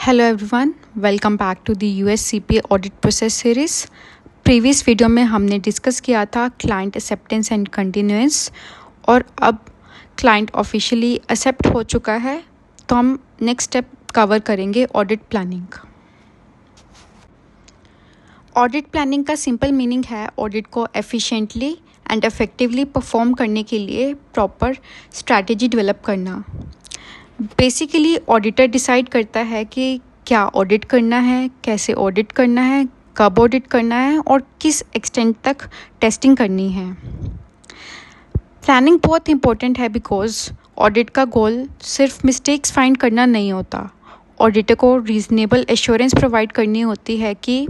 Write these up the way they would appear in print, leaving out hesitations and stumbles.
Hello everyone, welcome back to the USCPA audit process series. Previous video में हमने discuss किया था client acceptance and continuance, और अब क्लाइंट ऑफिशियली एक्सेप्ट हो चुका है, तो हम नेक्स्ट स्टेप कवर करेंगे ऑडिट प्लानिंग। ऑडिट प्लानिंग का सिंपल मीनिंग है ऑडिट को एफिशिएंटली एंड इफेक्टिवली परफॉर्म करने के लिए प्रॉपर स्ट्रैटेजी डेवलप करना। बेसिकली ऑडिटर डिसाइड करता है कि क्या ऑडिट करना है, कैसे ऑडिट करना है, कब ऑडिट करना है और किस एक्सटेंट तक टेस्टिंग करनी है। प्लानिंग बहुत इंपॉर्टेंट है बिकॉज ऑडिट का गोल सिर्फ मिस्टेक्स फाइंड करना नहीं होता। ऑडिटर को रीजनेबल एश्योरेंस प्रोवाइड करनी होती है कि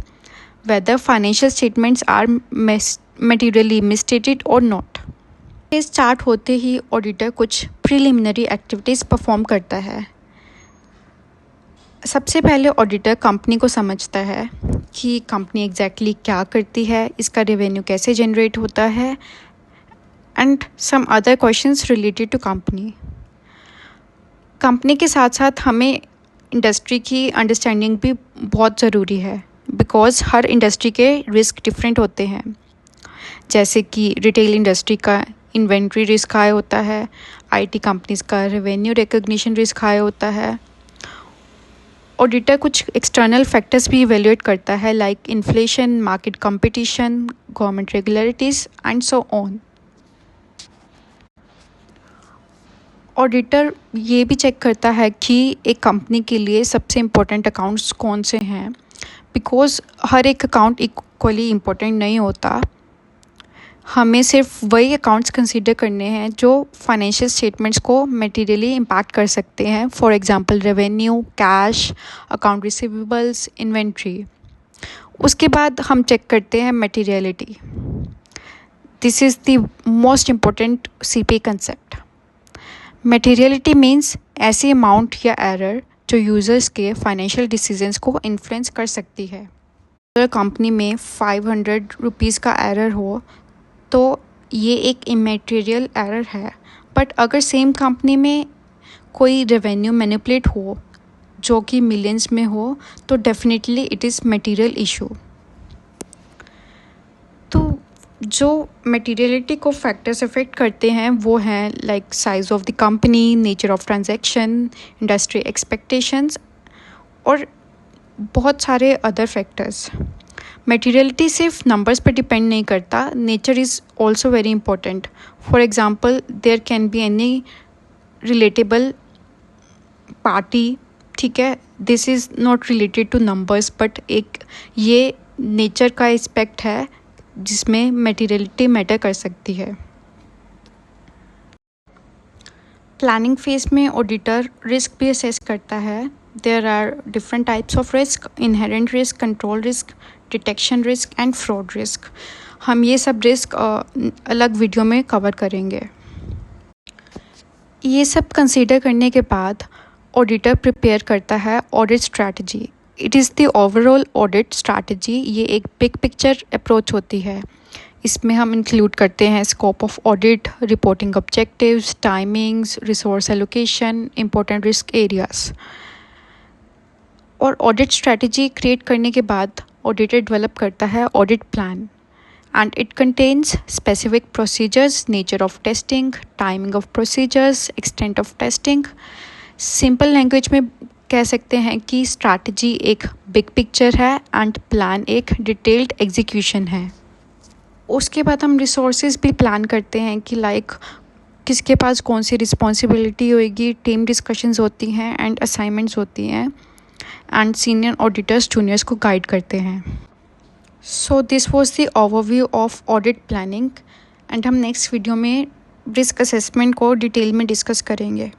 whether financial statements are materially misstated और नॉट। स्टार्ट होते ही ऑडिटर कुछ प्रिलिमिनरी एक्टिविटीज़ परफॉर्म करता है। सबसे पहले ऑडिटर कंपनी को समझता है कि कंपनी एग्जैक्टली क्या करती है, इसका रेवेन्यू कैसे जनरेट होता है and some other questions related to company. Company के साथ साथ हमें इंडस्ट्री की अंडरस्टैंडिंग भी बहुत ज़रूरी है बिकॉज़ हर इंडस्ट्री के रिस्क डिफरेंट होते हैं। जैसे कि रिटेल इंडस्ट्री का इन्वेंट्री रिस्क हाई होता है, IT कंपनीज़ का रेवेन्यू रिकग्निशन रिस्क हाई होता है। ऑडिटर कुछ एक्सटर्नल फैक्टर्स भी इवेल्युएट करता है like inflation, market competition, government regularities and so on. Auditor ये भी चेक करता है कि एक कंपनी के लिए सबसे इम्पोर्टेंट अकाउंट्स कौन से हैं, बिकॉज़ हर एक अकाउंट इक्वली इम्पोर्टेंट नहीं होता। हमें सिर्फ वही अकाउंट्स कंसीडर करने हैं जो फाइनेंशियल स्टेटमेंट्स को मटेरियली इम्पैक्ट कर सकते हैं। For example revenue, cash, account receivables, inventory. उसके बाद हम चेक करते हैं materiality. This is the most important CPA concept. Materiality means ऐसी अमाउंट या एरर जो यूज़र्स के फाइनेंशियल डिसीजंस को इन्फ्लुएंस कर सकती है। अगर कंपनी में 500 रुपीज़ का एरर हो तो ये एक इमेटेरियल एरर है, बट अगर सेम कंपनी में कोई रेवेन्यू मैनिपुलेट हो जो कि मिलियंस में हो तो definitely it is material issue. तो जो मटेरियलिटी को फैक्टर्स अफेक्ट करते हैं वो हैं like size of the company, nature of transaction, industry expectations और बहुत सारे अदर फैक्टर्स। मटेरियलिटी सिर्फ नंबर्स पर डिपेंड नहीं करता, nature is also very important. For example there can be any relatable party, ठीक है, this is not related to numbers but एक ये नेचर का एस्पेक्ट है जिसमें मटेरियलिटी मैटर कर सकती है। प्लानिंग फेज में ऑडिटर रिस्क भी असेस करता है। There are different types of risk: inherent risk, control risk, detection risk and fraud risk. हम ये सब रिस्क अलग वीडियो में कवर करेंगे। ये सब कंसीडर करने के बाद ऑडिटर प्रिपेयर करता है audit strategy. It is the overall audit strategy. ये एक बिग पिक्चर अप्रोच होती है। इसमें हम इंक्लूड करते हैं scope of audit, reporting objectives, timings, resource allocation, important risk areas. और ऑडिट स्ट्रैटेजी क्रिएट करने के बाद ऑडिटर डेवलप करता है audit plan and it contains specific procedures, nature of testing, timing of procedures, extent of testing. Simple language में कह सकते हैं कि स्ट्रैटेजी एक बिग पिक्चर है एंड प्लान एक डिटेल्ड एग्जीक्यूशन है। उसके बाद हम रिसोर्सेज भी प्लान करते हैं कि लाइक किसके पास कौन सी रिस्पॉन्सिबिलिटी होएगी, टीम डिस्कशंस होती हैं एंड असाइनमेंट्स होती हैं एंड सीनियर ऑडिटर्स जूनियर्स को गाइड करते हैं। So this was the overview of audit planning and हम नेक्स्ट वीडियो में रिस्क असेसमेंट को डिटेल में डिस्कस करेंगे।